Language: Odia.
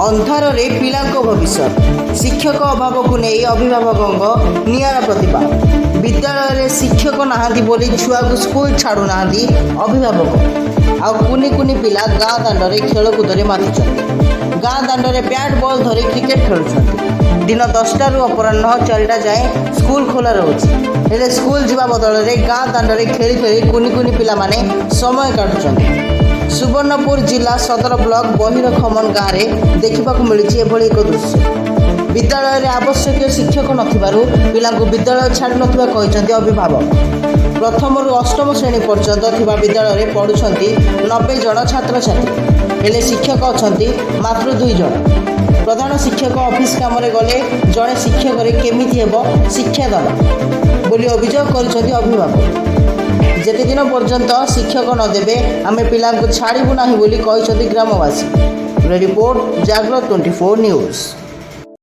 ଅନ୍ଧାରରେ ପିଲାଙ୍କ ଭବିଷ୍ୟତ ଶିକ୍ଷକ ଅଭାବକୁ ନେଇ ଅଭିଭାବକଙ୍କ ନିଆରା ପ୍ରତିବାଦ। ବିଦ୍ୟାଳୟରେ ଶିକ୍ଷକ ନାହାନ୍ତି ବୋଲି ଛୁଆକୁ ସ୍କୁଲ ଛାଡ଼ୁନାହାନ୍ତି ଅଭିଭାବକ। ଆଉ କୁନି କୁନି ପିଲା ଗାଁ ଦାଣ୍ଡରେ ଖେଳକୁଦରେ ମାତିଛନ୍ତି। ଗାଁ ଦାଣ୍ଡରେ ବ୍ୟାଟ୍ ବଲ୍ ଧରି କ୍ରିକେଟ୍ ଖେଳୁଛନ୍ତି। ଦିନ 10ଟାରୁ ଅପରାହ୍ନ 4ଟା ଯାଏଁ ସ୍କୁଲ ଖୋଲା ରହୁଛି। ହେଲେ ସ୍କୁଲ ଯିବା ବଦଳରେ ଗାଁ ଦାଣ୍ଡରେ ଖେଳି ଖେଳି କୁନି କୁନି ପିଲାମାନେ ସମୟ କାଟୁଛନ୍ତି। ସୁବର୍ଣ୍ଣପୁର ଜିଲ୍ଲା ସଦର ବ୍ଲକ ବହିର ଖମନ ଗାଁରେ ଦେଖିବାକୁ ମିଳିଛି ଏଭଳି ଏକ ଦୃଶ୍ୟ। ବିଦ୍ୟାଳୟରେ ଆବଶ୍ୟକୀୟ ଶିକ୍ଷକ ନଥିବାରୁ ପିଲାଙ୍କୁ ବିଦ୍ୟାଳୟ ଛାଡ଼ୁନଥିବା କହିଛନ୍ତି ଅଭିଭାବକ। ପ୍ରଥମରୁ ଅଷ୍ଟମ ଶ୍ରେଣୀ ପର୍ଯ୍ୟନ୍ତ ଥିବା ବିଦ୍ୟାଳୟରେ ପଢ଼ୁଛନ୍ତି 90 ଜଣ ଛାତ୍ରଛାତ୍ରୀ। ହେଲେ ଶିକ୍ଷକ ଅଛନ୍ତି ମାତ୍ର 2 ଜଣ। ପ୍ରଧାନ ଶିକ୍ଷକ ଅଫିସ କାମରେ ଗଲେ ଜଣେ ଶିକ୍ଷକରେ କେମିତି ହେବ ଶିକ୍ଷାଦାନ ବୋଲି ଅଭିଯୋଗ କରିଛନ୍ତି ଅଭିଭାବକ। ଯେତେଦିନ ପର୍ଯ୍ୟନ୍ତ ଶିକ୍ଷକ ନ ଦେବେ ଆମେ ପିଲାଙ୍କୁ ଛାଡ଼ିବୁ ନାହିଁ ବୋଲି କହିଛନ୍ତି ଗ୍ରାମବାସୀ। ରିପୋର୍ଟ ଜାଗ୍ରତ 24 ନ୍ୟୁଜ୍।